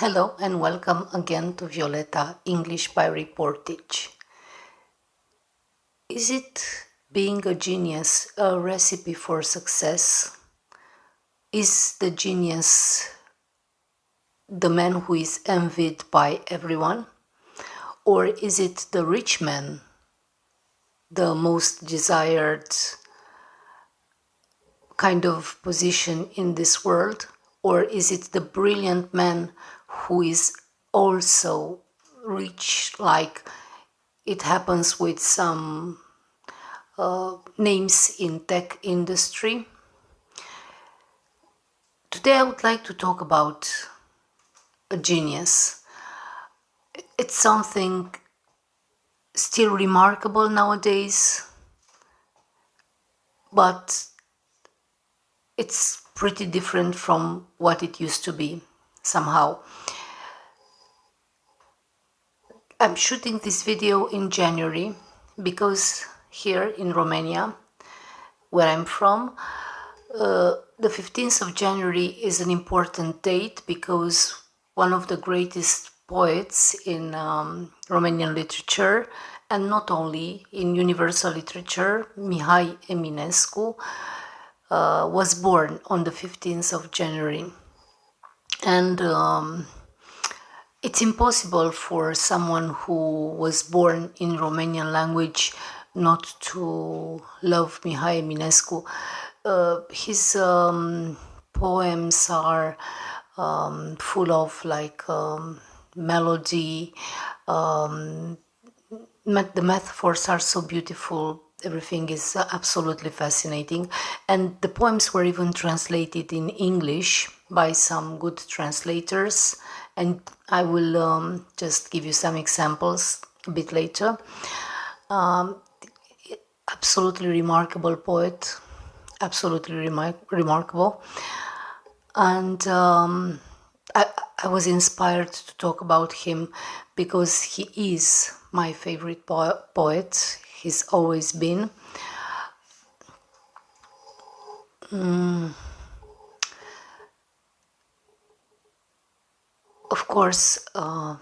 Hello and welcome again to Violeta English by Reportage. Is it being a genius a recipe for success? Is the genius the man who is envied by everyone? Or is it the rich man, the most desired kind of position in this world? Or is it the brilliant man who is also rich, like it happens with some names in tech industry? Today I would like to talk about a genius. It's something still remarkable nowadays, but it's pretty different from what it used to be somehow. I'm shooting this video in January because here in Romania, where I'm from, the 15th of January is an important date because one of the greatest poets in Romanian literature, and not only in universal literature, Mihai Eminescu, was born on the 15th of January. And it's impossible for someone who was born in Romanian language not to love Mihai Eminescu. His poems are full of melody. The metaphors are so beautiful. Everything is absolutely fascinating. And the poems were even translated in English by some good translators. And I will just give you some examples a bit later. Absolutely remarkable poet. Absolutely remarkable. And I was inspired to talk about him because he is my favorite poet. He's always been. Of course,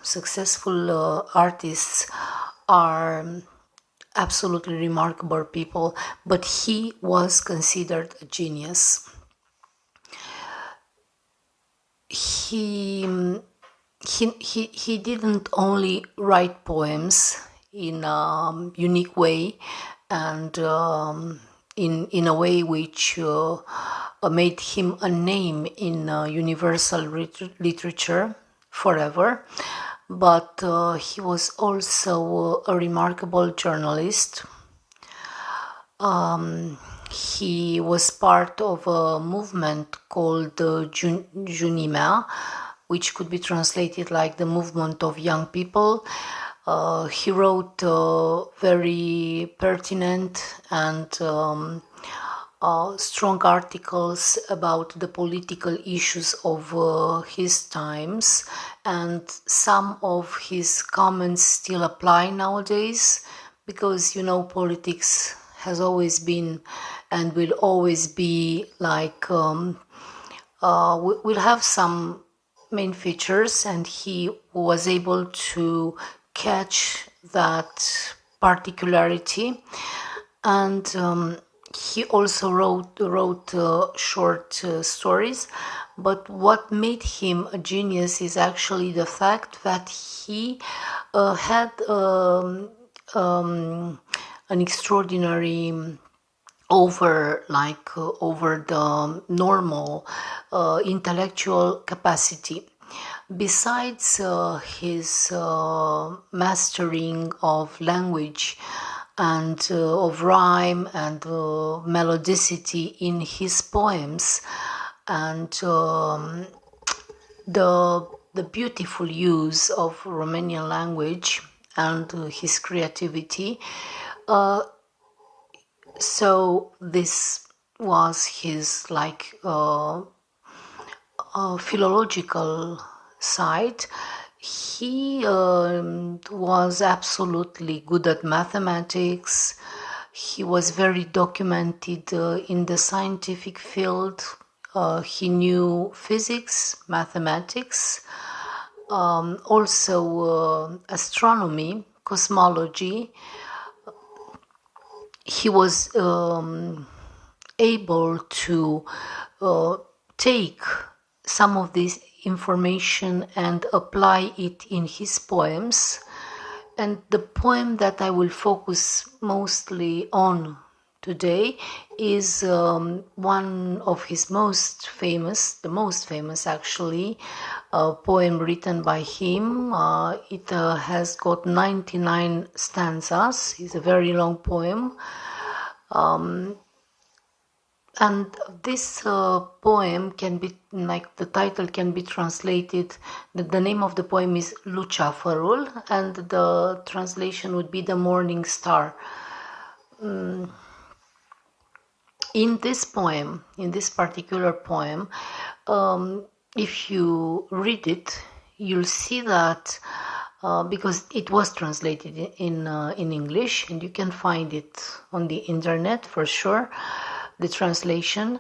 successful artists are absolutely remarkable people, but he was considered a genius. He didn't only write poems in a unique way and in a way which made him a name in universal literature forever, but he was also a remarkable journalist. He was part of a movement called Junimea, which could be translated like the movement of young people. He wrote very pertinent and strong articles about the political issues of his times, and some of his comments still apply nowadays because, politics has always been and will always be we'll have some main features, and he was able to catch that particularity. And he also wrote short stories, but what made him a genius is actually the fact that he had an extraordinary over the normal intellectual capacity. Besides his mastering of language and of rhyme and melodicity in his poems, and the beautiful use of Romanian language and his creativity, so this was his philological side. He was absolutely good at mathematics. He was very documented in the scientific field. He knew physics, mathematics, also astronomy, cosmology. He was able to take some of this information and apply it in his poems. And the poem that I will focus mostly on today is one of his most famous, the most famous actually, poem written by him. It has got 99 stanzas. It's a very long poem. And this poem can be, like the title can be translated, the name of the poem is Luceafărul, and the translation would be the morning star. In this poem, in this particular poem, if you read it, you'll see that because it was translated in English, and you can find it on the internet for sure, the translation.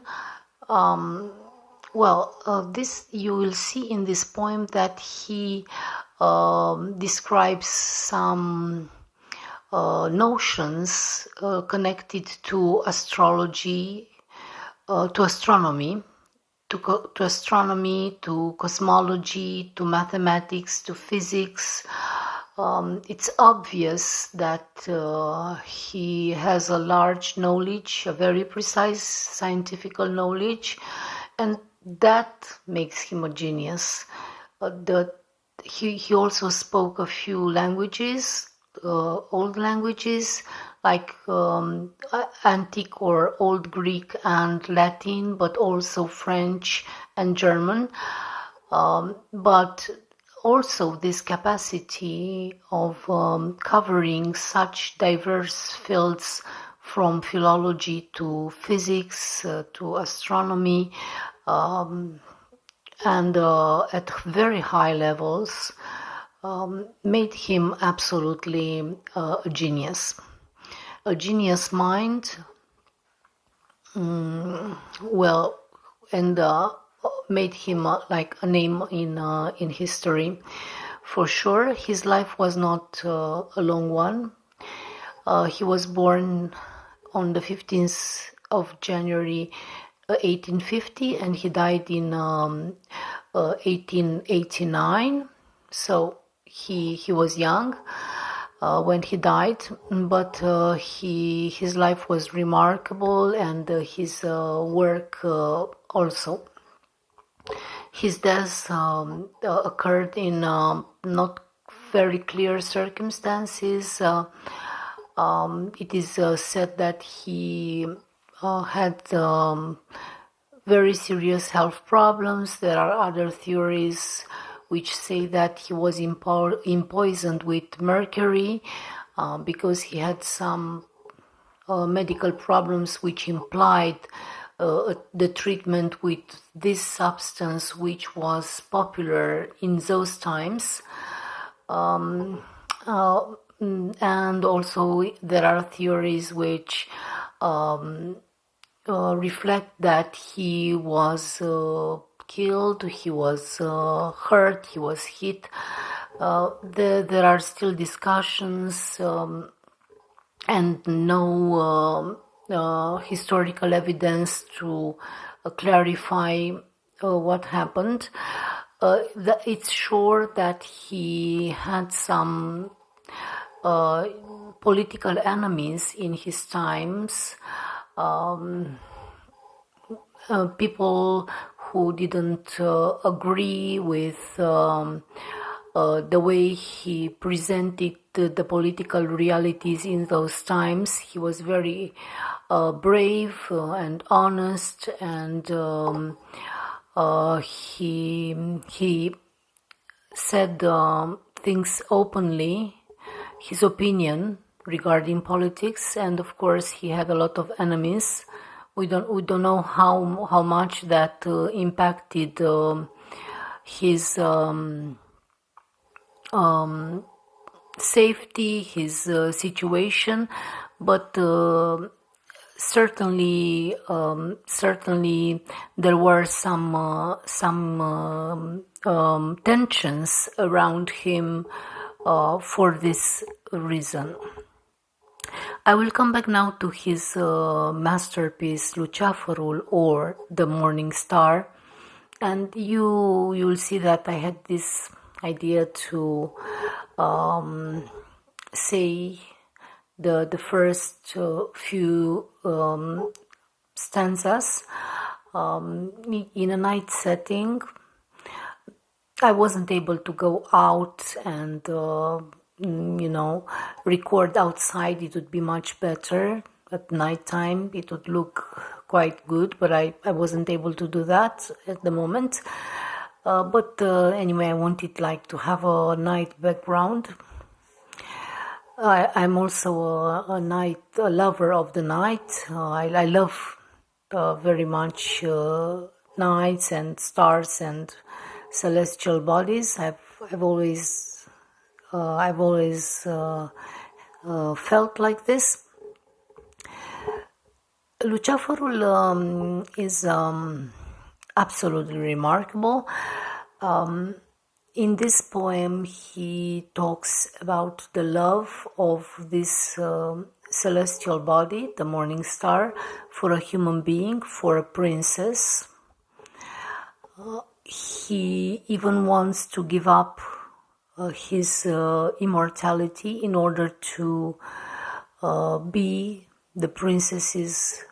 This you will see in this poem that he describes some notions connected to astrology, to astronomy, to astronomy, to cosmology, to mathematics, to physics. It's obvious that he has a large knowledge, a very precise scientific knowledge, and that makes him a genius. He also spoke a few languages, old languages like antique or old Greek and Latin, but also French and German. But also this capacity of covering such diverse fields, from philology to physics to astronomy, and at very high levels, made him absolutely a genius mind. Made him like a name in history. For sure, his life was not a long one. He was born on the 15th of January 1850, and he died in 1889. So he was young when he died, but his life was remarkable, and his work also. His death occurred in not very clear circumstances. It is said that he had very serious health problems. There are other theories which say that he was poisoned with mercury because he had some medical problems which implied the treatment with this substance, which was popular in those times. And also there are theories which reflect that he was killed, he was hurt, he was hit. There are still discussions and no historical evidence to clarify what happened. It's sure that he had some political enemies in his times, people who didn't agree with the way he presented the political realities in those times. He was very brave and honest, and he said things openly, his opinion regarding politics, and of course he had a lot of enemies. We don't know how much that impacted his safety, his situation, but certainly, there were some tensions around him for this reason. I will come back now to his masterpiece Luceafărul, or The Morning Star, and you'll see that I had this idea to say the first few stanzas in a night setting. I wasn't able to go out and record outside. It would be much better at nighttime. It would look quite good, but I wasn't able to do that at the moment. But anyway, I wanted to have a night background. I'm also a lover of the night. I love very much nights and stars and celestial bodies. I've always felt like this. Luceafărul is absolutely remarkable. In this poem, he talks about the love of this celestial body, the morning star, for a human being, for a princess. He even wants to give up his immortality in order to be the princess's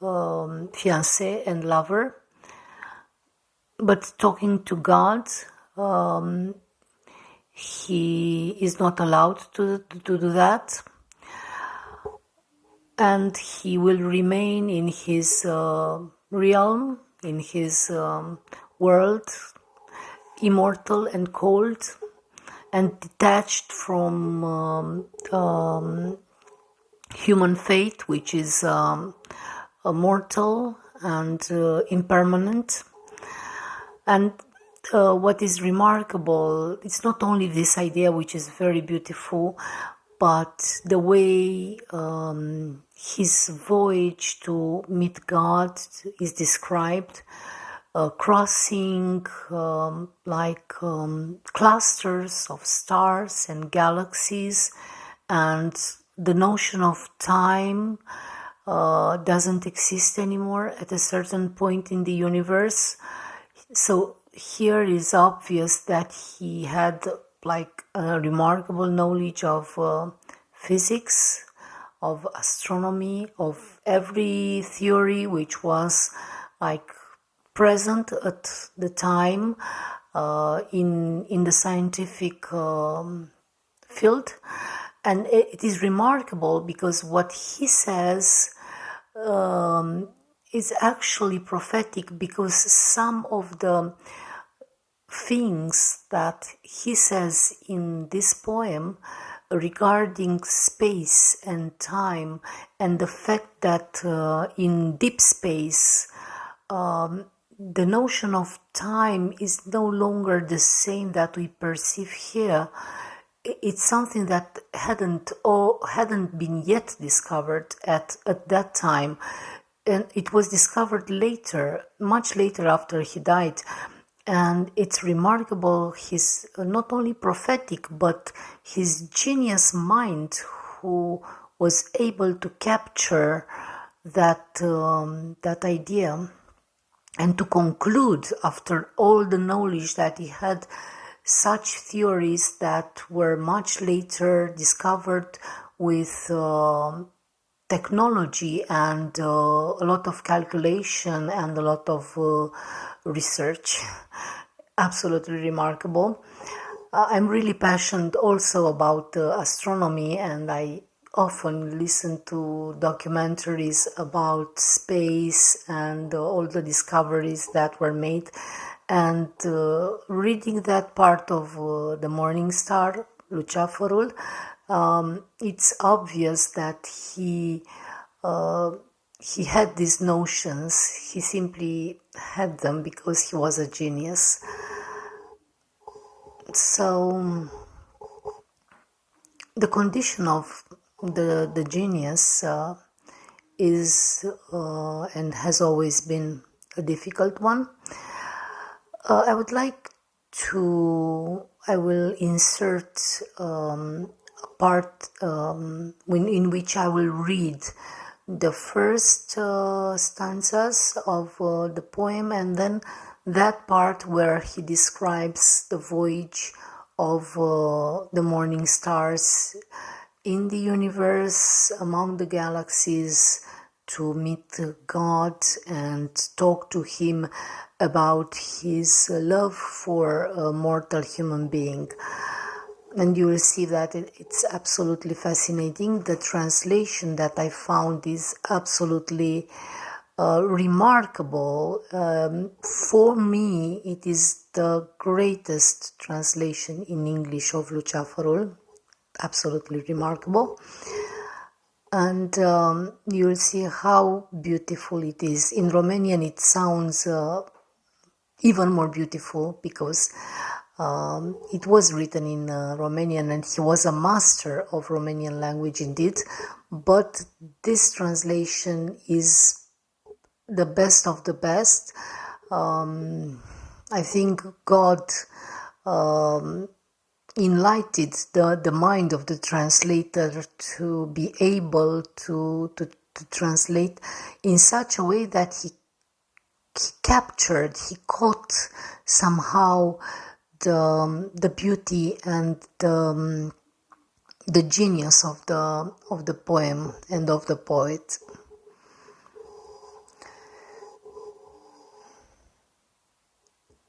fiancé and lover. But talking to God, he is not allowed to do that, and he will remain in his realm, in his world, immortal and cold and detached from human fate, which is mortal and impermanent. And what is remarkable, it's not only this idea, which is very beautiful, but the way his voyage to meet God is described, crossing clusters of stars and galaxies, and the notion of time doesn't exist anymore at a certain point in the universe. So here is obvious that he had a remarkable knowledge of physics, of astronomy, of every theory which was present at the time in the scientific field. And it is remarkable because what he says is actually prophetic, because some of the things that he says in this poem regarding space and time, and the fact that in deep space the notion of time is no longer the same that we perceive here. It's something that hadn't been yet discovered at that time, and it was discovered later, much later after he died. And it's remarkable his not only prophetic but his genius mind, who was able to capture that idea and to conclude, after all the knowledge that he had, such theories that were much later discovered with technology and a lot of calculation and a lot of research. Absolutely remarkable. I'm really passionate also about astronomy, and I often listen to documentaries about space and all the discoveries that were made. And reading that part of The Morning Star, Luceafărul, it's obvious that he had these notions. He simply had them because he was a genius. So the condition of the genius is and has always been a difficult one. I will insert a part in which I will read the first stanzas of the poem, and then that part where he describes the voyage of the morning stars in the universe, among the galaxies, to meet God and talk to him about his love for a mortal human being. And you will see that it's absolutely fascinating. The translation that I found is absolutely remarkable. For me, it is the greatest translation in English of Luceafărul. Absolutely remarkable. And you will see how beautiful it is. In Romanian it sounds even more beautiful because it was written in Romanian, and he was a master of Romanian language indeed, but this translation is the best of the best. I think God enlightened the mind of the translator to be able to translate in such a way that he caught somehow the beauty and the genius of the poem and of the poet.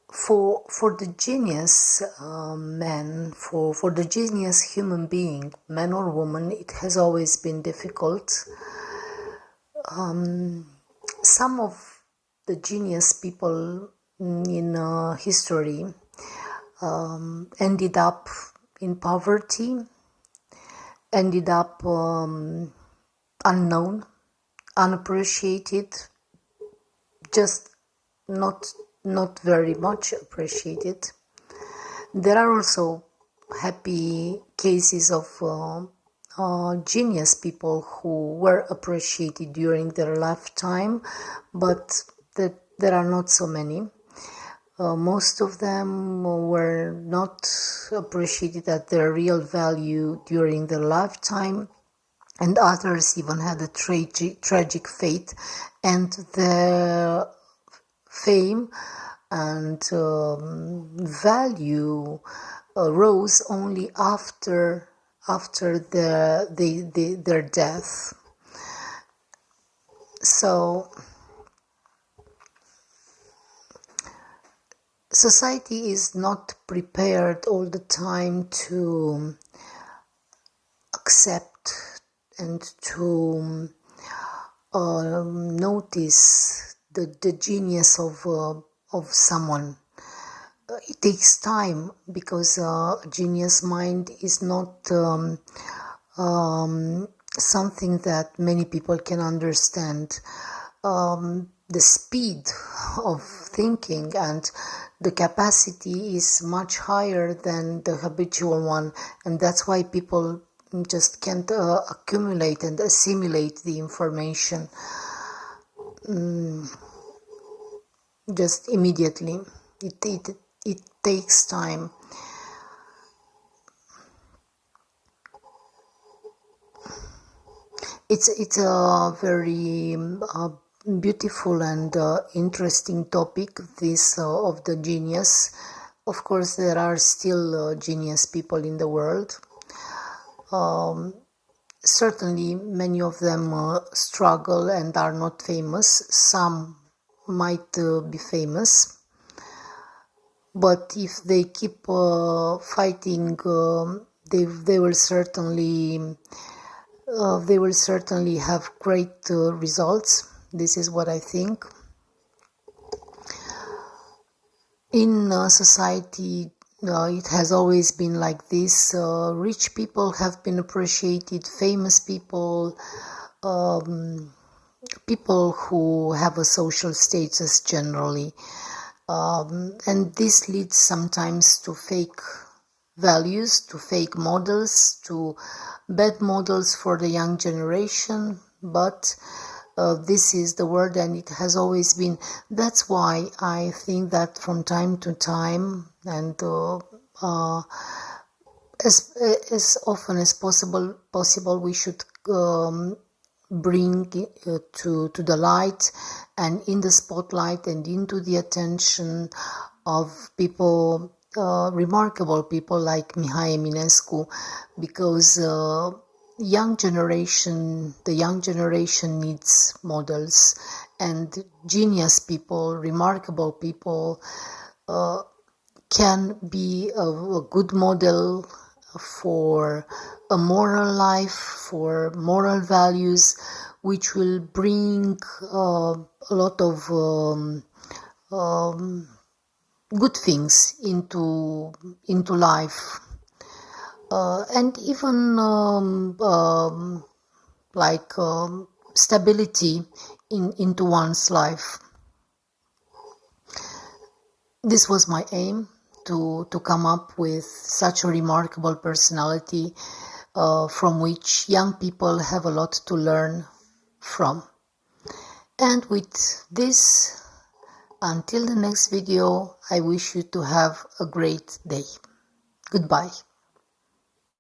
For the genius man, for the genius human being, man or woman, it has always been difficult. Some of the genius people in history ended up in poverty, ended up unknown, unappreciated, just not very much appreciated. There are also happy cases of genius people who were appreciated during their lifetime, but there are not so many. Most of them were not appreciated at their real value during their lifetime, and others even had a tragic fate, and their fame and value rose only after their death. So society is not prepared all the time to accept and to notice the genius of someone. It takes time because a genius mind is not something that many people can understand. The speed of thinking and the capacity is much higher than the habitual one, and that's why people just can't accumulate and assimilate the information just immediately. It takes time. It's a very beautiful and interesting topic, this of the genius. Of course, there are still genius people in the world. Certainly, many of them struggle and are not famous. Some might be famous, but if they keep fighting, they will certainly have great results. This is what I think. In society, it has always been like this. Rich people have been appreciated, famous people, people who have a social status generally. And this leads sometimes to fake values, to fake models, to bad models for the young generation. But this is the world, and it has always been. That's why I think that from time to time, and as often as possible, we should bring to the light and in the spotlight and into the attention of people, remarkable people like Mihai Eminescu, because the young generation needs models, and genius people, remarkable people can be a good model for a moral life, for moral values, which will bring a lot of good things into life, and even stability into one's life. This was my aim, to come up with such a remarkable personality from which young people have a lot to learn from. And with this, until the next video, I wish you to have a great day. Goodbye.